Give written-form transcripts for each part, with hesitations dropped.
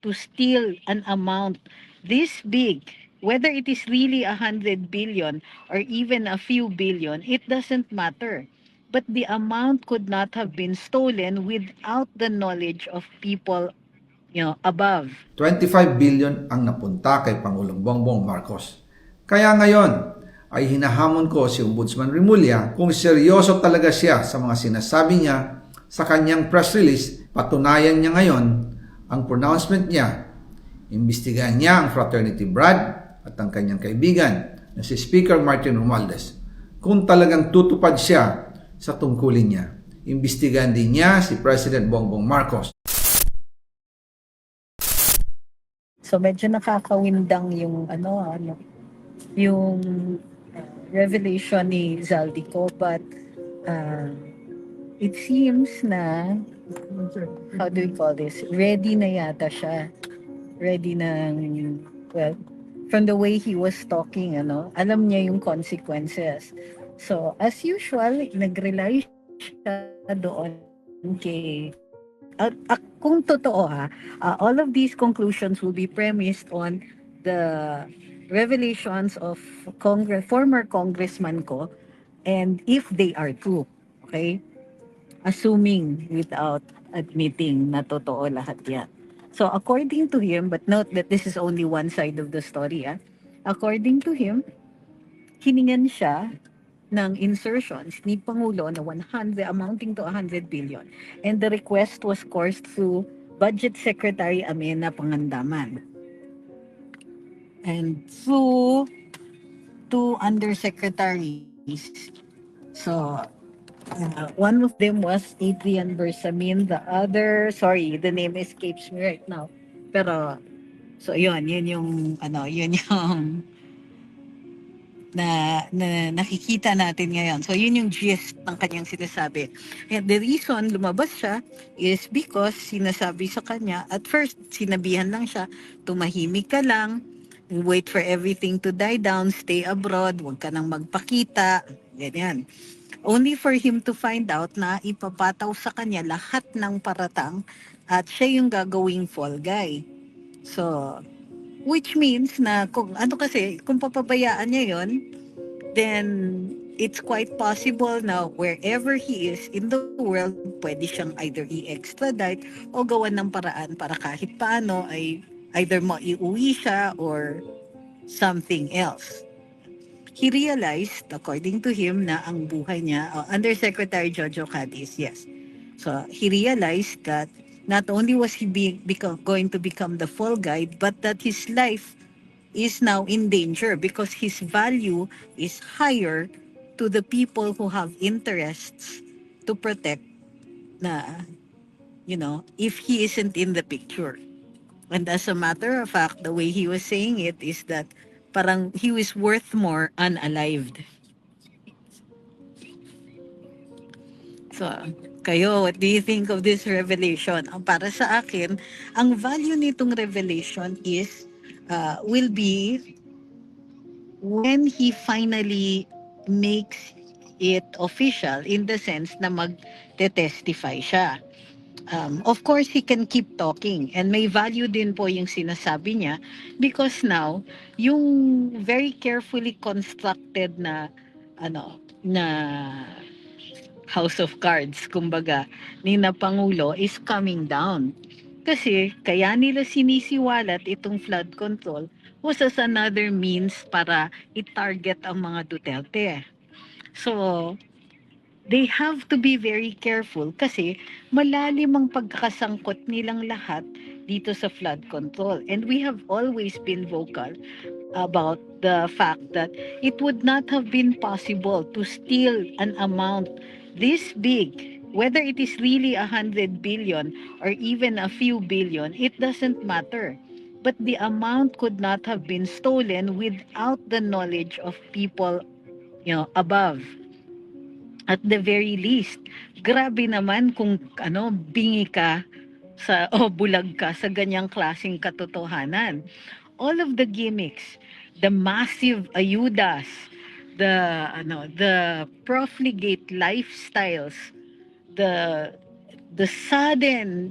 to steal an amount this big, whether it is really 100 billion or even a few billion, it doesn't matter. But the amount could not have been stolen without the knowledge of people, above. 25 billion ang napunta kay Pangulong Bongbong Marcos. Kaya ngayon ay hinahamon ko si Ombudsman Remulla kung seryoso talaga siya sa mga sinasabi niya sa kanyang press release. Patunayan niya ngayon ang pronouncement niya. Imbestigahan niya ang Fraternity Brad at ang kanyang kaibigan na si Speaker Martin Romualdez kung talagang tutupad siya sa tungkulin niya. Imbestigahan din niya si President Bongbong Marcos. So medyo nakakawindang yung yung revelation ni Zaldico, but uh, it seems na, how do we call this, ready na yata siya. Ready na, well, from the way he was talking, alam niya yung consequences. So as usual, nag-rely siya doon kay kung totoo all of these conclusions will be premised on the revelations of former congressman ko, and if they are true, okay? Assuming without admitting na totoo lahat yan. So according to him, but note that this is only one side of the story, according to him, hiningan siya ng insertions ni Pangulo na 100, amounting to 100 billion. And the request was coursed through Budget Secretary Amena Pangandaman and through two undersecretaries. So, one of them was Adrian Bersamin, the other, sorry, the name escapes me right now. Pero, so yun yung, yun yung na nakikita natin ngayon. So yun yung gist ng kanyang sinasabi. And the reason lumabas siya is because sinasabi sa kanya, at first sinabihan lang siya, tumahimik ka lang, wait for everything to die down, stay abroad, huwag ka nang magpakita, ganyan. Only for him to find out na ipapataw sa kanya lahat ng paratang at siya yung gagawing fall guy. So, which means na kung kung papabayaan niya yon, then it's quite possible na wherever he is in the world, pwede siyang either i-extradite o gawan ng paraan para kahit paano ay either maiuwi siya or something else. He realized, according to him, na ang buhay niya, Undersecretary Jojo Cadiz, yes. So he realized that not only was he going to become the fall guy, but that his life is now in danger because his value is higher to the people who have interests to protect na, if he isn't in the picture. And as a matter of fact, the way he was saying it is that parang he was worth more unalived. So, kayo, what do you think of this revelation? Ang para sa akin, ang value nitong revelation is, will be when he finally makes it official in the sense na mag-testify siya. Of course, he can keep talking and may value din po yung sinasabi niya because now, yung very carefully constructed na na house of cards, kumbaga, ni na Pangulo is coming down. Kasi kaya nila sinisiwalat itong flood control was as another means para i-target ang mga Duterte. So, they have to be very careful kasi malalim ang pagkakasangkot nilang lahat dito sa flood control. And we have always been vocal about the fact that it would not have been possible to steal an amount this big, whether it is really 100 billion or even a few billion, it doesn't matter. But the amount could not have been stolen without the knowledge of people, above. At the very least, grabe naman kung bingi ka sa o bulag ka sa ganyang klaseng katotohanan. All of the gimmicks, the massive ayudas, the profligate lifestyles, the the sudden,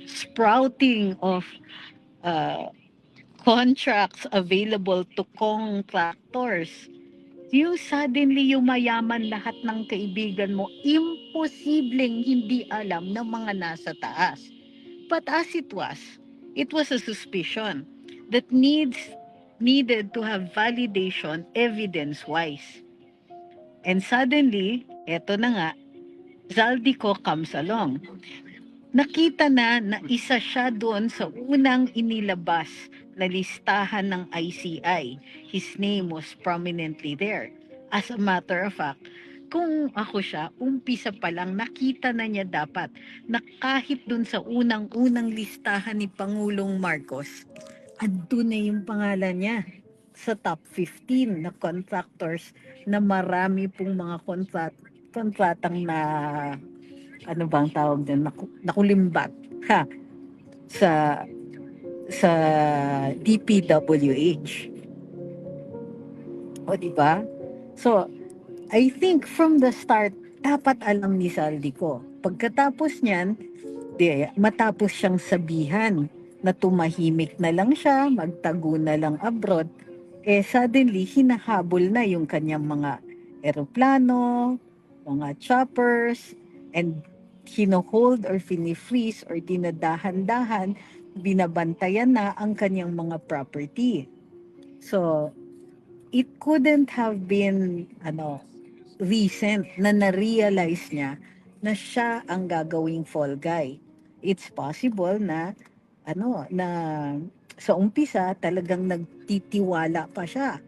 sprouting of uh, contracts available to contractors. Yung suddenly yumayaman lahat ng kaibigan mo, imposibleng hindi alam ng mga nasa taas. But as it was a suspicion that needed to have validation evidence-wise. And suddenly, eto na nga, Zaldico comes along. Nakita na isa siya doon sa unang inilabas na listahan ng ICI. His name was prominently there. As a matter of fact, kung ako siya, umpisa pa lang nakita na niya dapat na kahit doon sa unang-unang listahan ni Pangulong Marcos, andun na yung pangalan niya sa top 15 na contractors na marami pong mga kontratang na ano bang tawag din, nakulimbat ha sa sa DPWH. O di ba? So, I think from the start dapat alam ni Saldico. Pagkatapos niyan, matapos siyang sabihan na tumahimik na lang siya, magtago na lang abroad, suddenly hinahabol na yung kanyang mga eroplano, mga choppers, and hino-hold or fini-freeze or dinadahan-dahan, binabantayan na ang kanyang mga property. So, it couldn't have been recent na na-realize niya na siya ang gagawing fall guy. It's possible na na sa umpisa talagang nagtitiwala pa siya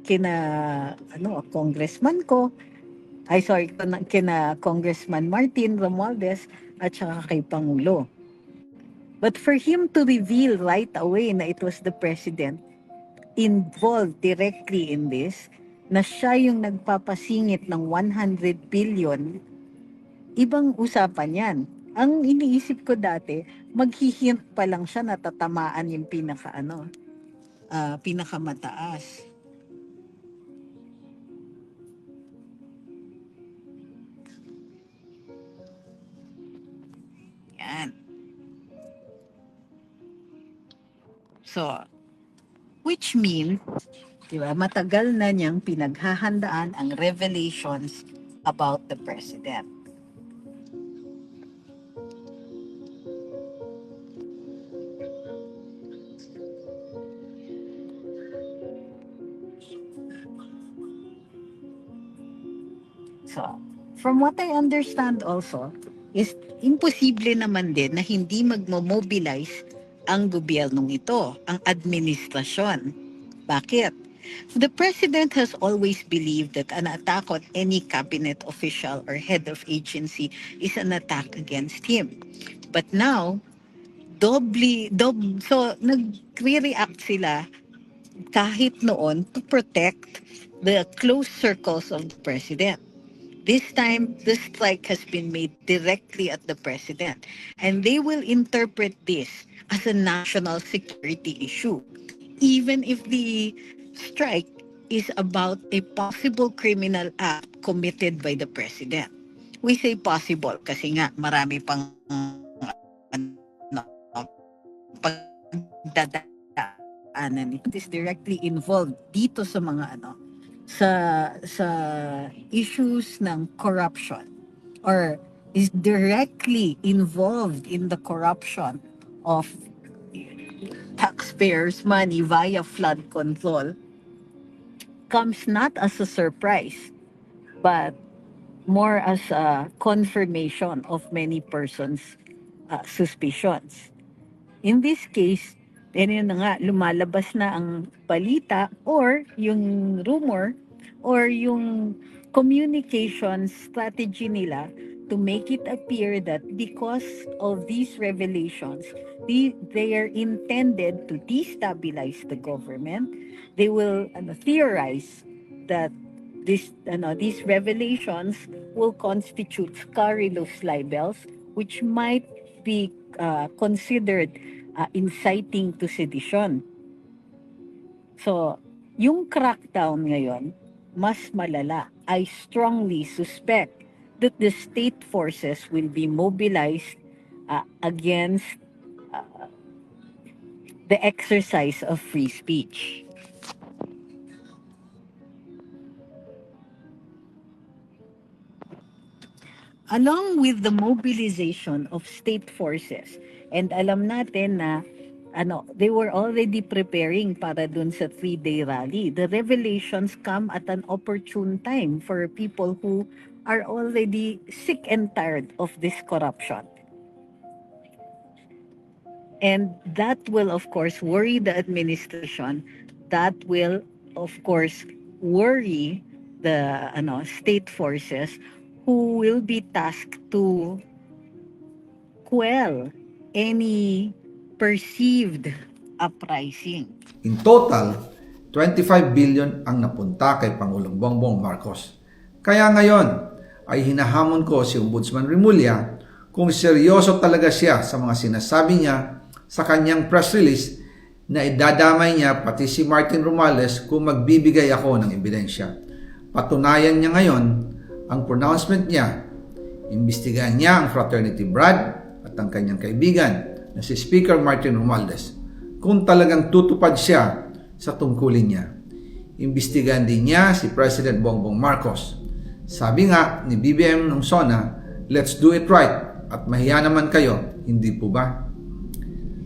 kina congressman ko, kina Congressman Martin Romualdez at saka kay Pangulo. But for him to reveal right away na it was the president involved directly in this, na siya yung nagpapasingit ng 100 billion, ibang usapan yan. Ang iniisip ko dati, maghihint pa lang siya na tatamaan yung pinakamataas. Yan. So, which means, diba, matagal na niyang pinaghahandaan ang revelations about the president. So, from what I understand also, is imposible naman din na hindi magmo-mobilize ang gobyernong ito, ang administrasyon. Bakit? The president has always believed that an attack on any cabinet official or head of agency is an attack against him. But now, so nagre-react sila kahit noon to protect the close circles of the president. This time, the strike has been made directly at the president, and they will interpret this as a national security issue, even if the strike is about a possible criminal act committed by the president. We say possible kasi nga marami pang pagdadaanan. It is directly involved dito sa mga sa issues ng corruption or is directly involved in the corruption of taxpayers' money via flood control, comes not as a surprise, but more as a confirmation of many persons' suspicions. In this case, yun na nga, lumalabas na ang balita or yung rumor or yung communication strategy nila to make it appear that because of these revelations, they are intended to destabilize the government. They will theorize that these revelations will constitute scurrilous libels, which might be considered inciting to sedition. So, yung crackdown ngayon, mas malala. I strongly suspect that the state forces will be mobilized against the exercise of free speech. Along with the mobilization of state forces, and alam natin na they were already preparing para dun sa 3-day rally. The revelations come at an opportune time for people who are already sick and tired of this corruption. And that will, of course, worry the administration. That will, of course, worry the state forces who will be tasked to quell any perceived uprising. In total, 25 billion ang napunta kay Pangulong Bongbong Marcos. Kaya ngayon ay hinahamon ko si Ombudsman Remulla kung seryoso talaga siya sa mga sinasabi niya sa kanyang press release na idadamay niya pati si Martin Romualdez kung magbibigay ako ng ebidensya. Patunayan niya ngayon ang pronouncement niya. Imbestigahan niya ang Fraternity Brad at ang kanyang kaibigan na si Speaker Martin Romualdez kung talagang tutupad siya sa tungkulin niya. Imbestigahan din niya si President Bongbong Marcos. Sabi nga ni BBM nung SONA, let's do it right at mahiya naman kayo, hindi po ba?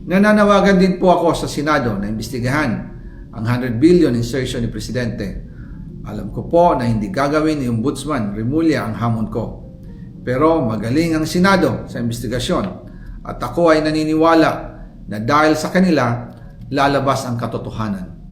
Nananawagan din po ako sa Senado na imbestigahan ang 100 billion insertion ni Presidente. Alam ko po na hindi gagawin ni Ombudsman Remulla ang hamon ko. Pero magaling ang Senado sa investigasyon at ako ay naniniwala na dahil sa kanila lalabas ang katotohanan.